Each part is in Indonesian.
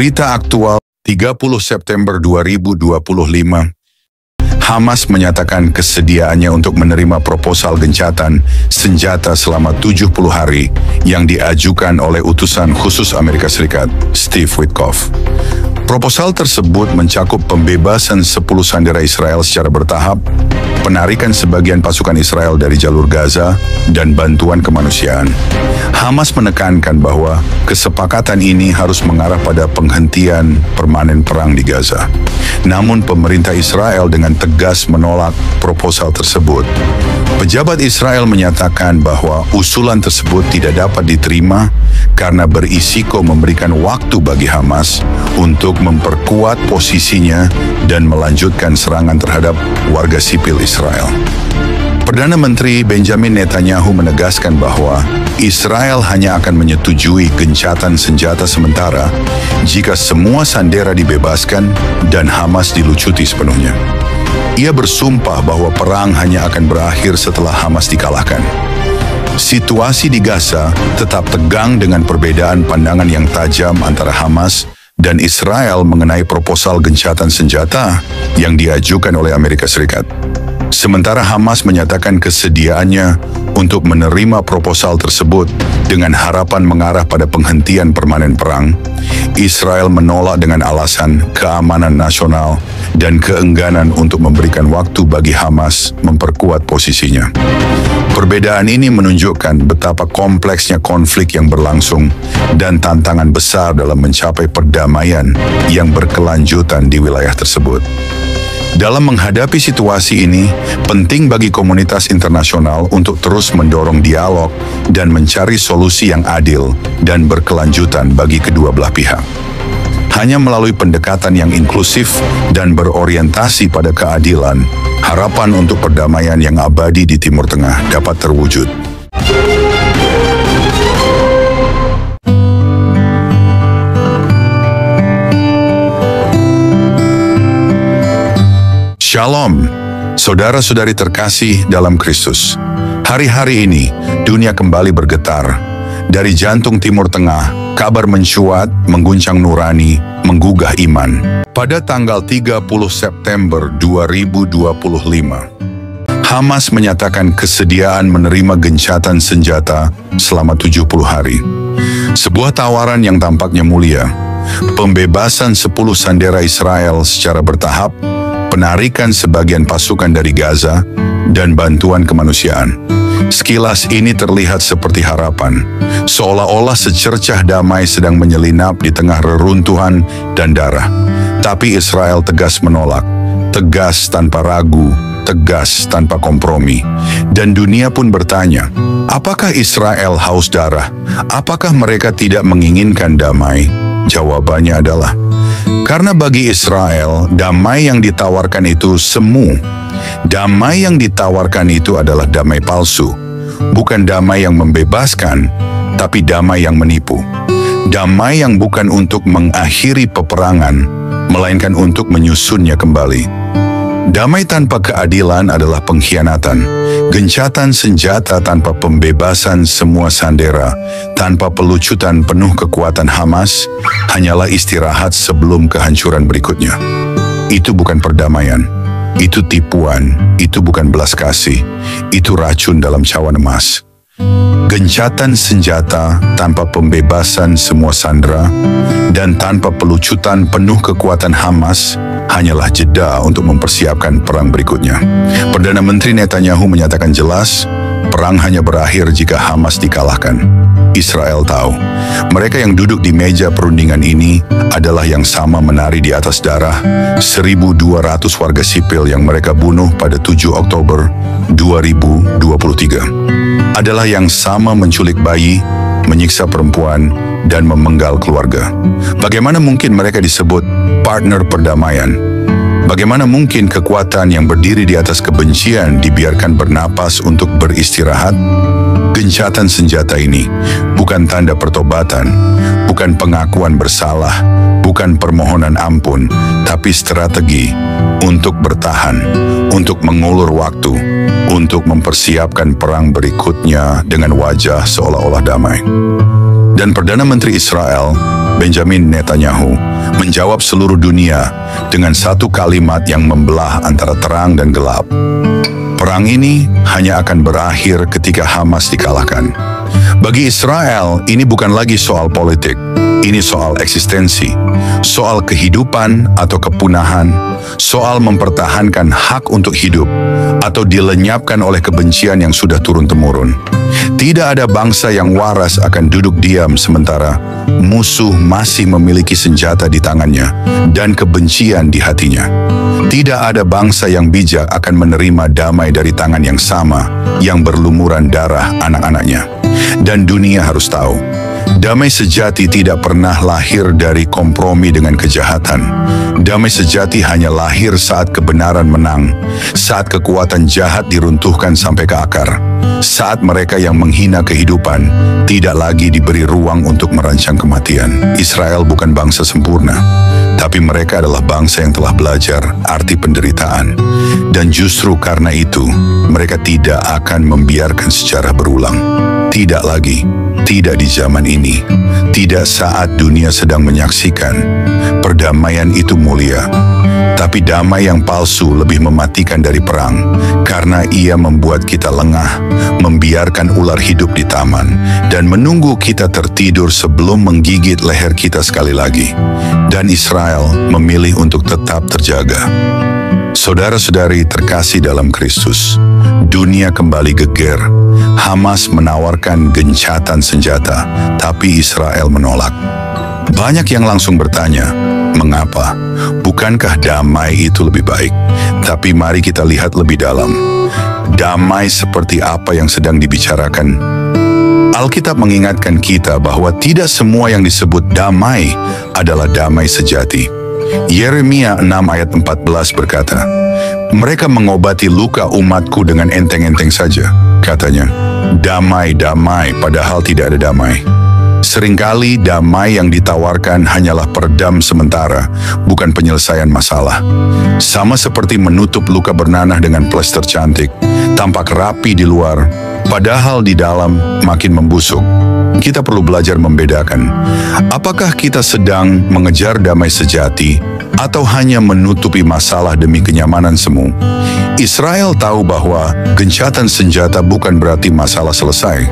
Berita aktual 30 September 2025. Hamas menyatakan kesediaannya untuk menerima proposal gencatan senjata selama 70 hari yang diajukan oleh utusan khusus Amerika Serikat, Steve Witkoff. Proposal tersebut mencakup pembebasan 10 sandera Israel secara bertahap, penarikan sebagian pasukan Israel dari jalur Gaza, dan bantuan kemanusiaan. Hamas menekankan bahwa kesepakatan ini harus mengarah pada penghentian permanen perang di Gaza. Namun pemerintah Israel dengan tegas menolak proposal tersebut. Pejabat Israel menyatakan bahwa usulan tersebut tidak dapat diterima karena berisiko memberikan waktu bagi Hamas untuk memperkuat posisinya dan melanjutkan serangan terhadap warga sipil Israel. Perdana Menteri Benjamin Netanyahu menegaskan bahwa Israel hanya akan menyetujui gencatan senjata sementara jika semua sandera dibebaskan dan Hamas dilucuti sepenuhnya. Ia bersumpah bahwa perang hanya akan berakhir setelah Hamas dikalahkan. Situasi di Gaza tetap tegang dengan perbedaan pandangan yang tajam antara Hamas dan Israel mengenai proposal gencatan senjata yang diajukan oleh Amerika Serikat. Sementara Hamas menyatakan kesediaannya untuk menerima proposal tersebut dengan harapan mengarah pada penghentian permanen perang, Israel menolak dengan alasan keamanan nasional dan keengganan untuk memberikan waktu bagi Hamas memperkuat posisinya. Perbedaan ini menunjukkan betapa kompleksnya konflik yang berlangsung dan tantangan besar dalam mencapai perdamaian yang berkelanjutan di wilayah tersebut. Dalam menghadapi situasi ini, penting bagi komunitas internasional untuk terus mendorong dialog dan mencari solusi yang adil dan berkelanjutan bagi kedua belah pihak. Hanya melalui pendekatan yang inklusif dan berorientasi pada keadilan, harapan untuk perdamaian yang abadi di Timur Tengah dapat terwujud. Shalom, saudara-saudari terkasih dalam Kristus. Hari-hari ini, dunia kembali bergetar. Dari jantung Timur Tengah, kabar mencuat, mengguncang nurani, menggugah iman. Pada tanggal 30 September 2025, Hamas menyatakan kesediaan menerima gencatan senjata selama 70 hari. Sebuah tawaran yang tampaknya mulia, pembebasan 10 sandera Israel secara bertahap, penarikan sebagian pasukan dari Gaza, dan bantuan kemanusiaan. Sekilas ini terlihat seperti harapan, seolah-olah secercah damai sedang menyelinap di tengah reruntuhan dan darah. Tapi Israel tegas menolak, tegas tanpa ragu, tegas tanpa kompromi. Dan dunia pun bertanya, apakah Israel haus darah? Apakah mereka tidak menginginkan damai? Jawabannya adalah, karena bagi Israel, damai yang ditawarkan itu semu. Damai yang ditawarkan itu adalah damai palsu. Bukan damai yang membebaskan, tapi damai yang menipu. Damai yang bukan untuk mengakhiri peperangan, melainkan untuk menyusunnya kembali. Damai tanpa keadilan adalah pengkhianatan. Gencatan senjata tanpa pembebasan semua sandera, tanpa pelucutan penuh kekuatan Hamas, hanyalah istirahat sebelum kehancuran berikutnya. Itu bukan perdamaian, itu tipuan, itu bukan belas kasih, itu racun dalam cawan emas. Gencatan senjata tanpa pembebasan semua sandera dan tanpa pelucutan penuh kekuatan Hamas hanyalah jeda untuk mempersiapkan perang berikutnya. Perdana Menteri Netanyahu menyatakan jelas, perang hanya berakhir jika Hamas dikalahkan. Israel tahu, mereka yang duduk di meja perundingan ini adalah yang sama menari di atas darah 1.200 warga sipil yang mereka bunuh pada 7 Oktober 2023. Adalah yang sama menculik bayi, menyiksa perempuan, dan memenggal keluarga. Bagaimana mungkin mereka disebut partner perdamaian? Bagaimana mungkin kekuatan yang berdiri di atas kebencian dibiarkan bernapas untuk beristirahat? Gencatan senjata ini bukan tanda pertobatan, bukan pengakuan bersalah, bukan permohonan ampun, tapi strategi untuk bertahan, untuk mengulur waktu, untuk mempersiapkan perang berikutnya dengan wajah seolah-olah damai. Dan Perdana Menteri Israel, Benjamin Netanyahu, menjawab seluruh dunia dengan satu kalimat yang membelah antara terang dan gelap. Perang ini hanya akan berakhir ketika Hamas dikalahkan. Bagi Israel, ini bukan lagi soal politik. Ini soal eksistensi, soal kehidupan atau kepunahan, soal mempertahankan hak untuk hidup, atau dilenyapkan oleh kebencian yang sudah turun-temurun. Tidak ada bangsa yang waras akan duduk diam sementara musuh masih memiliki senjata di tangannya dan kebencian di hatinya. Tidak ada bangsa yang bijak akan menerima damai dari tangan yang sama yang berlumuran darah anak-anaknya. Dan dunia harus tahu, damai sejati tidak pernah lahir dari kompromi dengan kejahatan. Damai sejati hanya lahir saat kebenaran menang, saat kekuatan jahat diruntuhkan sampai ke akar, saat mereka yang menghina kehidupan tidak lagi diberi ruang untuk merancang kematian. Israel bukan bangsa sempurna, tapi mereka adalah bangsa yang telah belajar arti penderitaan. Dan justru karena itu, mereka tidak akan membiarkan sejarah berulang. Tidak lagi. Tidak di zaman ini, tidak saat dunia sedang menyaksikan. Perdamaian itu mulia, tapi damai yang palsu lebih mematikan dari perang, karena ia membuat kita lengah, membiarkan ular hidup di taman, dan menunggu kita tertidur sebelum menggigit leher kita sekali lagi. Dan Israel memilih untuk tetap terjaga. Saudara-saudari terkasih dalam Kristus, dunia kembali geger. Hamas menawarkan gencatan senjata, tapi Israel menolak. Banyak yang langsung bertanya, mengapa? Bukankah damai itu lebih baik? Tapi mari kita lihat lebih dalam. Damai seperti apa yang sedang dibicarakan? Alkitab mengingatkan kita bahwa tidak semua yang disebut damai adalah damai sejati. Yeremia 6 ayat 14 berkata, "Mereka mengobati luka umatku dengan enteng-enteng saja," katanya. Damai, damai, padahal tidak ada damai. Seringkali damai yang ditawarkan hanyalah peredam sementara, bukan penyelesaian masalah. Sama seperti menutup luka bernanah dengan plester cantik, tampak rapi di luar, padahal di dalam makin membusuk. Kita perlu belajar membedakan, apakah kita sedang mengejar damai sejati atau hanya menutupi masalah demi kenyamanan semu. Israel tahu bahwa gencatan senjata bukan berarti masalah selesai.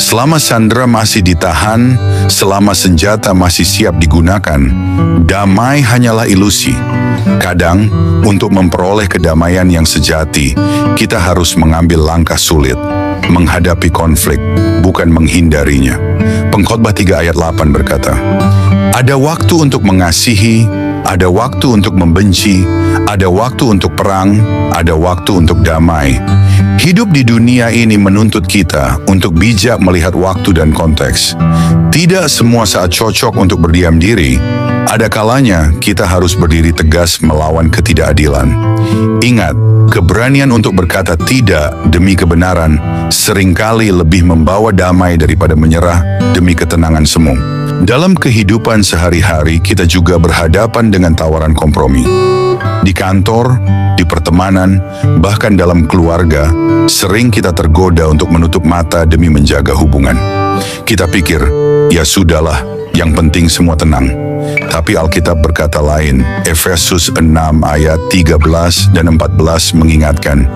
Selama sandera masih ditahan, selama senjata masih siap digunakan, damai hanyalah ilusi. Kadang, untuk memperoleh kedamaian yang sejati, kita harus mengambil langkah sulit, menghadapi konflik, bukan menghindarinya. Pengkhotbah 3 ayat 8 berkata, "Ada waktu untuk mengasihi, ada waktu untuk membenci, ada waktu untuk perang, ada waktu untuk damai." Hidup di dunia ini menuntut kita untuk bijak melihat waktu dan konteks. Tidak semua saat cocok untuk berdiam diri. Ada kalanya kita harus berdiri tegas melawan ketidakadilan. Ingat, keberanian untuk berkata tidak demi kebenaran seringkali lebih membawa damai daripada menyerah demi ketenangan semu. Dalam kehidupan sehari-hari kita juga berhadapan dengan tawaran kompromi. Di kantor, di pertemanan, bahkan dalam keluarga, sering kita tergoda untuk menutup mata demi menjaga hubungan. Kita pikir, ya sudahlah, yang penting semua tenang. Tapi Alkitab berkata lain. Efesus 6 ayat 13 dan 14 mengingatkan,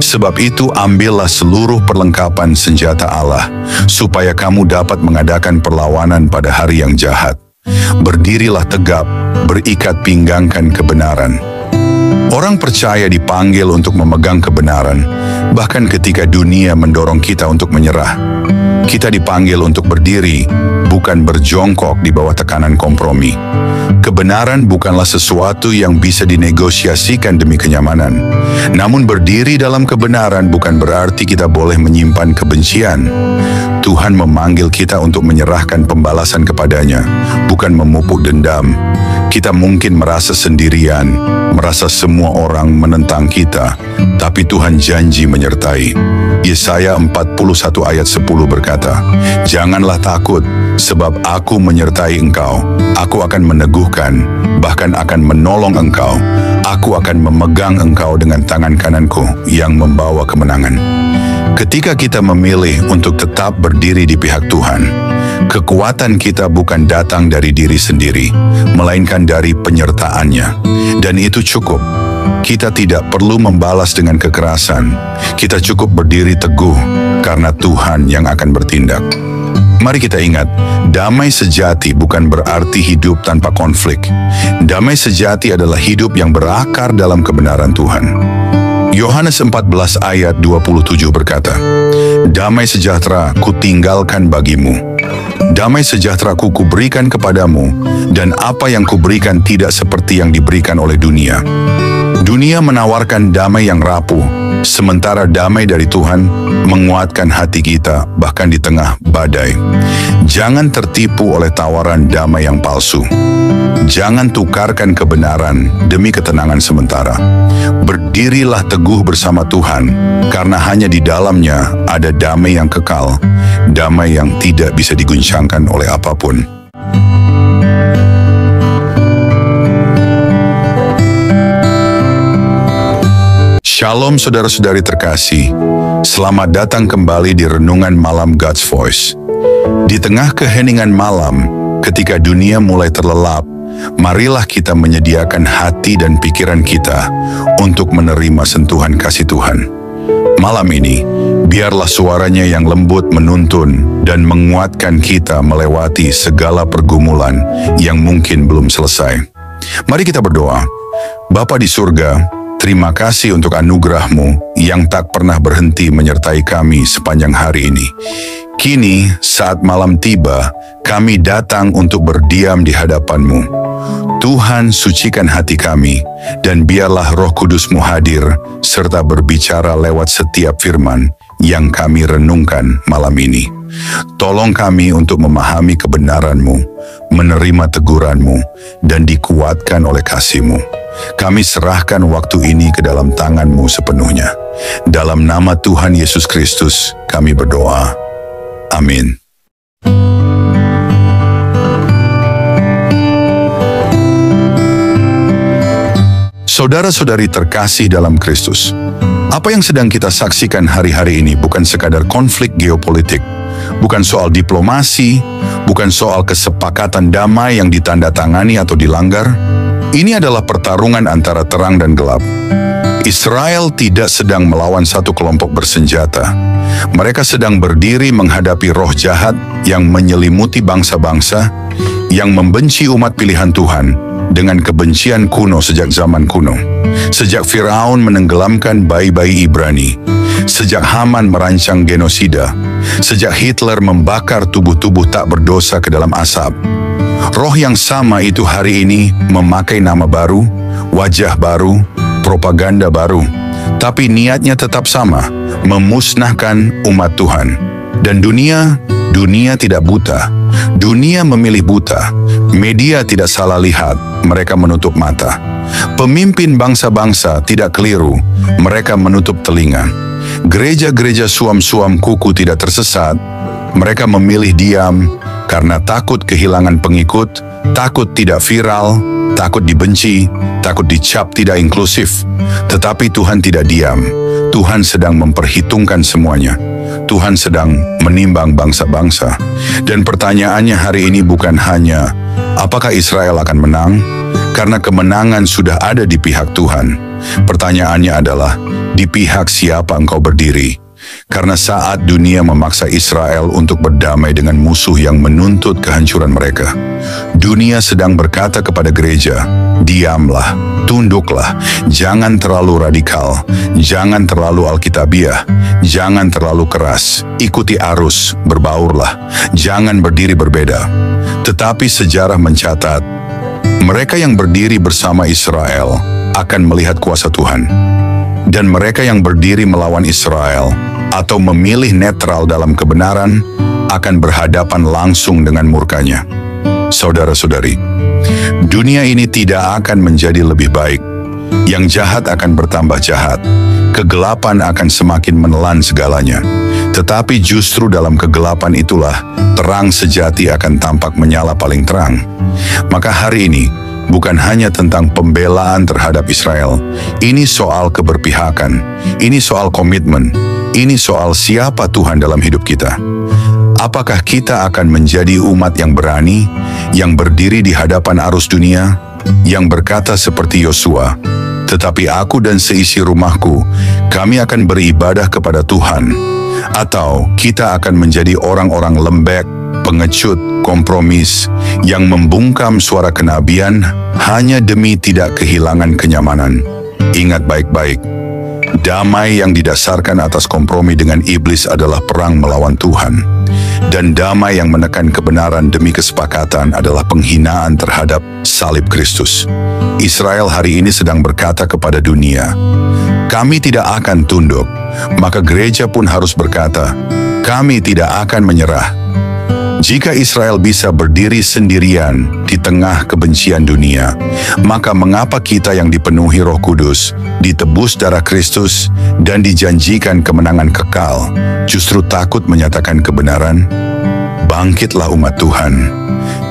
"Sebab itu ambillah seluruh perlengkapan senjata Allah, supaya kamu dapat mengadakan perlawanan pada hari yang jahat. Berdirilah tegap, berikat pinggangkan kebenaran." Orang percaya dipanggil untuk memegang kebenaran, bahkan ketika dunia mendorong kita untuk menyerah. Kita dipanggil untuk berdiri, bukan berjongkok di bawah tekanan kompromi. Kebenaran bukanlah sesuatu yang bisa dinegosiasikan demi kenyamanan. Namun berdiri dalam kebenaran bukan berarti kita boleh menyimpan kebencian. Tuhan memanggil kita untuk menyerahkan pembalasan kepadanya, bukan memupuk dendam. Kita mungkin merasa sendirian, merasa semua orang menentang kita, tapi Tuhan janji menyertai. Yesaya 41 ayat 10 berkata, "Janganlah takut, sebab aku menyertai engkau. Aku akan meneguhkan, bahkan akan menolong engkau. Aku akan memegang engkau dengan tangan kananku yang membawa kemenangan." Ketika kita memilih untuk tetap berdiri di pihak Tuhan, Kekuatan kita bukan datang dari diri sendiri, melainkan dari penyertaannya. Dan itu cukup. Kita tidak perlu membalas dengan kekerasan. Kita cukup berdiri teguh karena Tuhan yang akan bertindak. Mari kita ingat, damai sejati bukan berarti hidup tanpa konflik. Damai sejati adalah hidup yang berakar dalam kebenaran Tuhan. Yohanes 14 ayat 27 berkata, "Damai sejahtera kutinggalkan bagimu. Damai sejahtera kuberikan kepadamu, dan apa yang kuberikan tidak seperti yang diberikan oleh dunia." Dunia menawarkan damai yang rapuh, sementara damai dari Tuhan menguatkan hati kita bahkan di tengah badai. Jangan tertipu oleh tawaran damai yang palsu. Jangan tukarkan kebenaran demi ketenangan sementara. Berdirilah teguh bersama Tuhan, karena hanya di dalamnya ada damai yang kekal, damai yang tidak bisa diguncangkan oleh apapun. Shalom saudara-saudari terkasih, selamat datang kembali di Renungan Malam God's Voice. Di tengah keheningan malam, ketika dunia mulai terlelap, marilah kita menyediakan hati dan pikiran kita untuk menerima sentuhan kasih Tuhan. Malam ini, biarlah suaranya yang lembut menuntun dan menguatkan kita melewati segala pergumulan yang mungkin belum selesai. Mari kita berdoa. Bapa di surga, terima kasih untuk anugerah-Mu yang tak pernah berhenti menyertai kami sepanjang hari ini. Kini, saat malam tiba, kami datang untuk berdiam di hadapan-Mu. Tuhan, sucikan hati kami, dan biarlah Roh Kudus-Mu hadir, serta berbicara lewat setiap firman yang kami renungkan malam ini. Tolong kami untuk memahami kebenaran-Mu, menerima teguran-Mu, dan dikuatkan oleh kasih-Mu. Kami serahkan waktu ini ke dalam tangan-Mu sepenuhnya. Dalam nama Tuhan Yesus Kristus, kami berdoa. Amin. Saudara-saudari terkasih dalam Kristus, apa yang sedang kita saksikan hari-hari ini bukan sekadar konflik geopolitik, bukan soal diplomasi, bukan soal kesepakatan damai yang ditandatangani atau dilanggar. Ini adalah pertarungan antara terang dan gelap. Israel tidak sedang melawan satu kelompok bersenjata. Mereka sedang berdiri menghadapi roh jahat yang menyelimuti bangsa-bangsa, yang membenci umat pilihan Tuhan dengan kebencian kuno sejak zaman kuno. Sejak Firaun menenggelamkan bayi-bayi Ibrani, sejak Haman merancang genosida, sejak Hitler membakar tubuh-tubuh tak berdosa ke dalam asap. Roh yang sama itu hari ini memakai nama baru, wajah baru, propaganda baru, tapi niatnya tetap sama, memusnahkan umat Tuhan. Dan dunia tidak buta. Dunia memilih buta. Media tidak salah lihat, mereka menutup mata. Pemimpin bangsa-bangsa tidak keliru, mereka menutup telinga. Gereja-gereja suam-suam kuku tidak tersesat, mereka memilih diam karena takut kehilangan pengikut, takut tidak viral, takut dibenci, takut dicap tidak inklusif. Tetapi Tuhan tidak diam. Tuhan sedang memperhitungkan semuanya. Tuhan sedang menimbang bangsa-bangsa. Dan pertanyaannya hari ini bukan hanya, apakah Israel akan menang? Karena kemenangan sudah ada di pihak Tuhan. Pertanyaannya adalah, di pihak siapa engkau berdiri? Karena saat dunia memaksa Israel untuk berdamai dengan musuh yang menuntut kehancuran mereka, dunia sedang berkata kepada gereja, diamlah, tunduklah, jangan terlalu radikal, jangan terlalu alkitabiah, jangan terlalu keras, ikuti arus, berbaurlah, jangan berdiri berbeda. Tetapi sejarah mencatat, mereka yang berdiri bersama Israel akan melihat kuasa Tuhan. Dan mereka yang berdiri melawan Israel atau memilih netral dalam kebenaran akan berhadapan langsung dengan murkanya. Saudara-saudari, dunia ini tidak akan menjadi lebih baik. Yang jahat akan bertambah jahat. Kegelapan akan semakin menelan segalanya. Tetapi justru dalam kegelapan itulah terang sejati akan tampak menyala paling terang. Maka hari ini, bukan hanya tentang pembelaan terhadap Israel. Ini soal keberpihakan. Ini soal komitmen. Ini soal siapa Tuhan dalam hidup kita. Apakah kita akan menjadi umat yang berani, yang berdiri di hadapan arus dunia, yang berkata seperti Yosua, "Tetapi aku dan seisi rumahku, kami akan beribadah kepada Tuhan." Atau kita akan menjadi orang-orang lembek, pengecut, kompromis, yang membungkam suara kenabian hanya demi tidak kehilangan kenyamanan. Ingat baik-baik, damai yang didasarkan atas kompromi dengan iblis adalah perang melawan Tuhan. Dan damai yang menekan kebenaran demi kesepakatan adalah penghinaan terhadap salib Kristus. Israel hari ini sedang berkata kepada dunia, "Kami tidak akan tunduk." Maka gereja pun harus berkata, "Kami tidak akan menyerah." Jika Israel bisa berdiri sendirian di tengah kebencian dunia, maka mengapa kita yang dipenuhi Roh Kudus, ditebus darah Kristus, dan dijanjikan kemenangan kekal, justru takut menyatakan kebenaran? Bangkitlah umat Tuhan.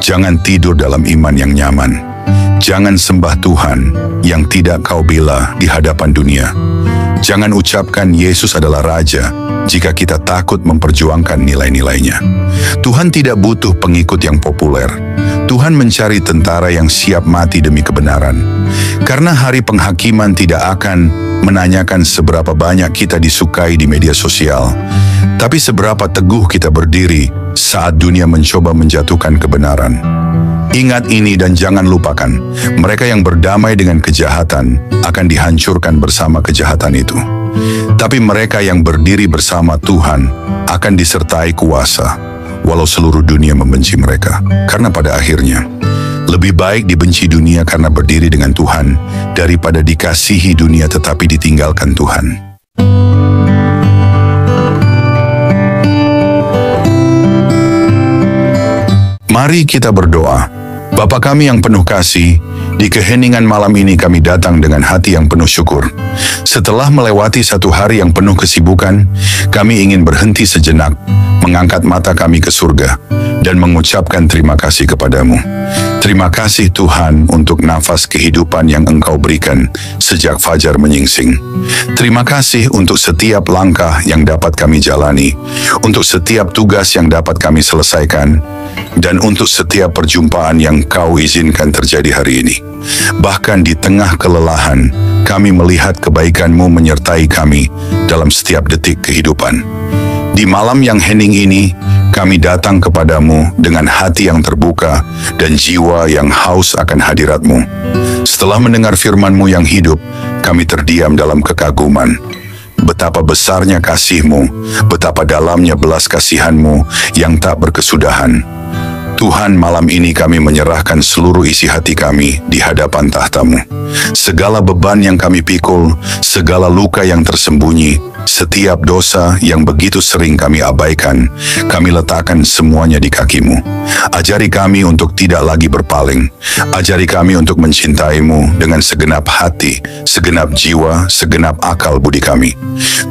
Jangan tidur dalam iman yang nyaman. Jangan sembah Tuhan yang tidak kau bela di hadapan dunia. Jangan ucapkan Yesus adalah Raja jika kita takut memperjuangkan nilai-nilainya. Tuhan tidak butuh pengikut yang populer. Tuhan mencari tentara yang siap mati demi kebenaran. Karena hari penghakiman tidak akan menanyakan seberapa banyak kita disukai di media sosial, tapi seberapa teguh kita berdiri saat dunia mencoba menjatuhkan kebenaran. Ingat ini dan jangan lupakan, mereka yang berdamai dengan kejahatan akan dihancurkan bersama kejahatan itu. Tapi mereka yang berdiri bersama Tuhan akan disertai kuasa, walau seluruh dunia membenci mereka. Karena pada akhirnya, lebih baik dibenci dunia karena berdiri dengan Tuhan, daripada dikasihi dunia tetapi ditinggalkan Tuhan. Mari kita berdoa. Bapa kami yang penuh kasih, di keheningan malam ini kami datang dengan hati yang penuh syukur. Setelah melewati satu hari yang penuh kesibukan, kami ingin berhenti sejenak, mengangkat mata kami ke surga, dan mengucapkan terima kasih kepadamu. Terima kasih Tuhan untuk nafas kehidupan yang Engkau berikan sejak fajar menyingsing. Terima kasih untuk setiap langkah yang dapat kami jalani, untuk setiap tugas yang dapat kami selesaikan, dan untuk setiap perjumpaan yang Kau izinkan terjadi hari ini. Bahkan di tengah kelelahan, kami melihat kebaikan-Mu menyertai kami dalam setiap detik kehidupan. Di malam yang hening ini, kami datang kepadamu dengan hati yang terbuka dan jiwa yang haus akan hadirat-Mu. Setelah mendengar firman-Mu yang hidup, kami terdiam dalam kekaguman. Betapa besarnya kasih-Mu, betapa dalamnya belas kasihan-Mu yang tak berkesudahan. Tuhan, malam ini kami menyerahkan seluruh isi hati kami di hadapan tahta-Mu. Segala beban yang kami pikul, segala luka yang tersembunyi, setiap dosa yang begitu sering kami abaikan, kami letakkan semuanya di kaki-Mu. Ajari kami untuk tidak lagi berpaling. Ajari kami untuk mencintai-Mu dengan segenap hati, segenap jiwa, segenap akal budi kami.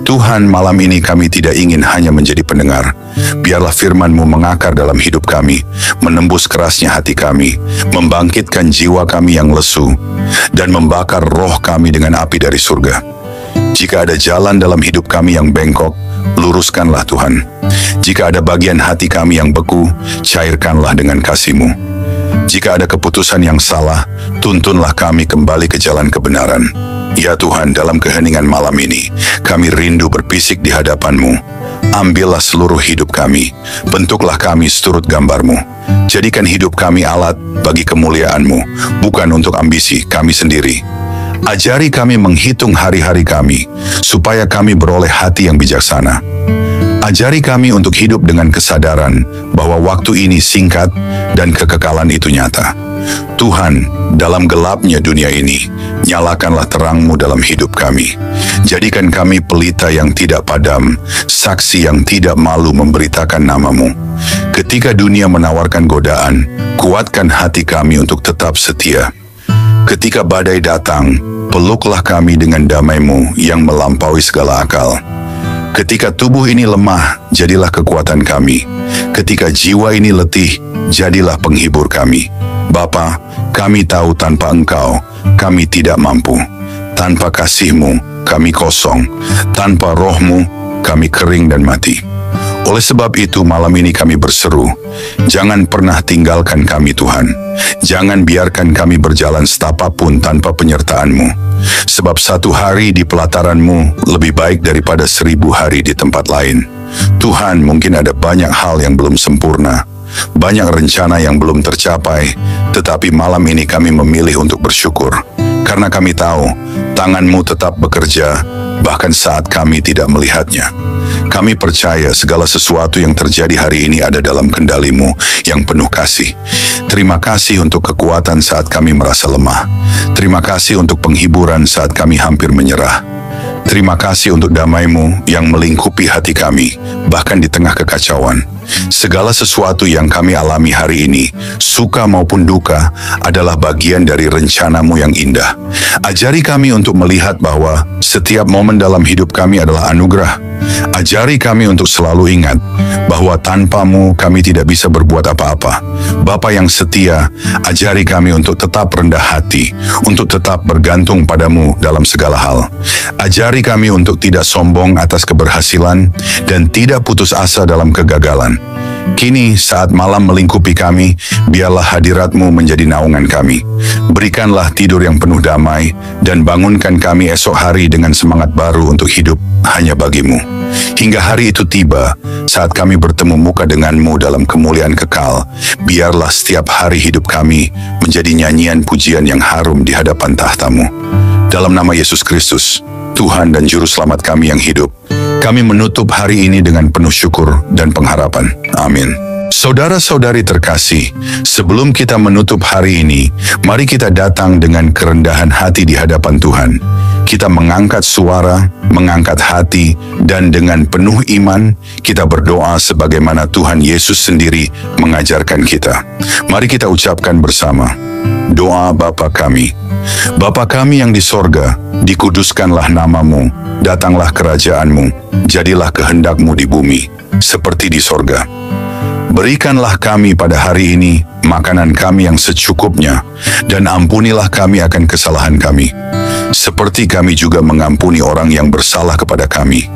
Tuhan, malam ini kami tidak ingin hanya menjadi pendengar. Biarlah firman-Mu mengakar dalam hidup kami, menembus kerasnya hati kami, membangkitkan jiwa kami yang lesu, dan membakar roh kami dengan api dari surga. Jika ada jalan dalam hidup kami yang bengkok, luruskanlah Tuhan. Jika ada bagian hati kami yang beku, cairkanlah dengan kasih-Mu. Jika ada keputusan yang salah, tuntunlah kami kembali ke jalan kebenaran. Ya Tuhan, dalam keheningan malam ini, kami rindu berpisik di hadapan-Mu. Ambillah seluruh hidup kami, bentuklah kami seturut gambar-Mu. Jadikan hidup kami alat bagi kemuliaan-Mu, bukan untuk ambisi kami sendiri. Ajari kami menghitung hari-hari kami, supaya kami beroleh hati yang bijaksana. Ajari kami untuk hidup dengan kesadaran bahwa waktu ini singkat dan kekekalan itu nyata. Tuhan, dalam gelapnya dunia ini, nyalakanlah terang-Mu dalam hidup kami. Jadikan kami pelita yang tidak padam, saksi yang tidak malu memberitakan nama-Mu. Ketika dunia menawarkan godaan, kuatkan hati kami untuk tetap setia. Ketika badai datang, peluklah kami dengan damai-Mu yang melampaui segala akal. Ketika tubuh ini lemah, jadilah kekuatan kami. Ketika jiwa ini letih, jadilah penghibur kami. Bapa, kami tahu tanpa Engkau, kami tidak mampu. Tanpa kasih-Mu, kami kosong. Tanpa Roh-Mu, kami kering dan mati. Oleh sebab itu malam ini kami berseru, jangan pernah tinggalkan kami Tuhan. Jangan biarkan kami berjalan setapak pun tanpa penyertaan-Mu. Sebab 1 hari di pelataran-Mu lebih baik daripada 1000 hari di tempat lain. Tuhan, mungkin ada banyak hal yang belum sempurna, banyak rencana yang belum tercapai, tetapi malam ini kami memilih untuk bersyukur. Karena kami tahu, tangan-Mu tetap bekerja, bahkan saat kami tidak melihatnya. Kami percaya segala sesuatu yang terjadi hari ini ada dalam kendali-Mu yang penuh kasih. Terima kasih untuk kekuatan saat kami merasa lemah. Terima kasih untuk penghiburan saat kami hampir menyerah. Terima kasih untuk damai-Mu yang melingkupi hati kami, bahkan di tengah kekacauan. Segala sesuatu yang kami alami hari ini, suka maupun duka, adalah bagian dari rencana-Mu yang indah. Ajari kami untuk melihat bahwa setiap momen dalam hidup kami adalah anugerah. Ajari kami untuk selalu ingat bahwa tanpa-Mu kami tidak bisa berbuat apa-apa. Bapa yang setia, ajari kami untuk tetap rendah hati, untuk tetap bergantung pada-Mu dalam segala hal. Ajari kami untuk tidak sombong atas keberhasilan dan tidak putus asa dalam kegagalan. Kini saat malam melingkupi kami, biarlah hadirat-Mu menjadi naungan kami. Berikanlah tidur yang penuh damai dan bangunkan kami esok hari dengan semangat baru untuk hidup hanya bagi-Mu. Hingga hari itu tiba, saat kami bertemu muka dengan-Mu dalam kemuliaan kekal, biarlah setiap hari hidup kami menjadi nyanyian pujian yang harum di hadapan tahta-Mu. Dalam nama Yesus Kristus, Tuhan dan Juru Selamat kami yang hidup, kami menutup hari ini dengan penuh syukur dan pengharapan. Amin. Saudara-saudari terkasih, sebelum kita menutup hari ini, mari kita datang dengan kerendahan hati di hadapan Tuhan. Kita mengangkat suara, mengangkat hati, dan dengan penuh iman, kita berdoa sebagaimana Tuhan Yesus sendiri mengajarkan kita. Mari kita ucapkan bersama, doa Bapa kami. Bapa kami yang di sorga, dikuduskanlah nama-Mu, datanglah kerajaan-Mu, jadilah kehendak-Mu di bumi, seperti di sorga. Berikanlah kami pada hari ini makanan kami yang secukupnya, dan ampunilah kami akan kesalahan kami, seperti kami juga mengampuni orang yang bersalah kepada kami.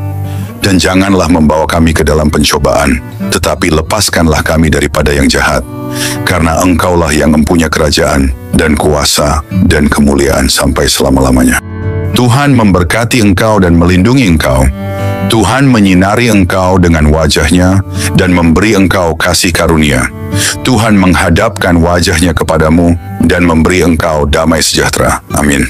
Dan janganlah membawa kami ke dalam pencobaan, tetapi lepaskanlah kami daripada yang jahat. Karena Engkaulah yang mempunyai kerajaan, dan kuasa, dan kemuliaan sampai selama-lamanya. Tuhan memberkati engkau dan melindungi engkau. Tuhan menyinari engkau dengan wajah-Nya dan memberi engkau kasih karunia. Tuhan menghadapkan wajah-Nya kepadamu dan memberi engkau damai sejahtera. Amin.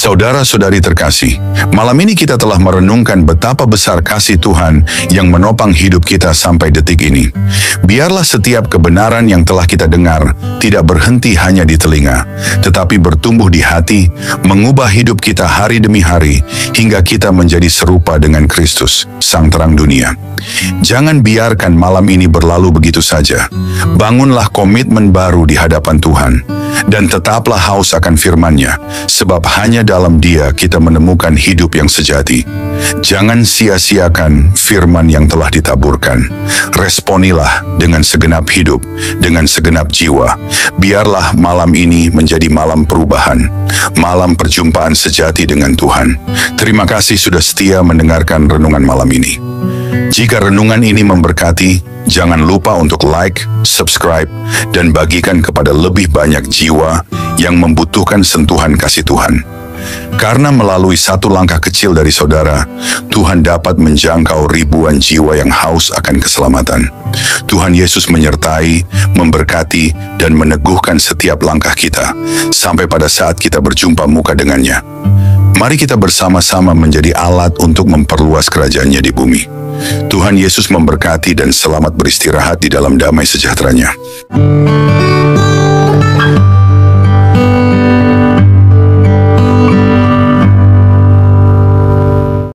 Saudara-saudari terkasih, malam ini kita telah merenungkan betapa besar kasih Tuhan yang menopang hidup kita sampai detik ini. Biarlah setiap kebenaran yang telah kita dengar tidak berhenti hanya di telinga, tetapi bertumbuh di hati, mengubah hidup kita hari demi hari, hingga kita menjadi serupa dengan Kristus, Sang Terang Dunia. Jangan biarkan malam ini berlalu begitu saja. Bangunlah komitmen baru di hadapan Tuhan, dan tetaplah haus akan firman-Nya, sebab hanya dalam Dia kita menemukan hidup yang sejati. Jangan sia-siakan firman yang telah ditaburkan. Responilah dengan segenap hidup, dengan segenap jiwa. Biarlah malam ini menjadi malam perubahan, malam perjumpaan sejati dengan Tuhan. Terima kasih sudah setia mendengarkan renungan malam ini. Jika renungan ini memberkati, jangan lupa untuk like, subscribe, dan bagikan kepada lebih banyak jiwa yang membutuhkan sentuhan kasih Tuhan. Karena melalui satu langkah kecil dari saudara, Tuhan dapat menjangkau ribuan jiwa yang haus akan keselamatan. Tuhan Yesus menyertai, memberkati, dan meneguhkan setiap langkah kita, sampai pada saat kita berjumpa muka dengannya. Mari kita bersama-sama menjadi alat untuk memperluas kerajaan-Nya di bumi. Tuhan Yesus memberkati dan selamat beristirahat di dalam damai sejahtera-Nya.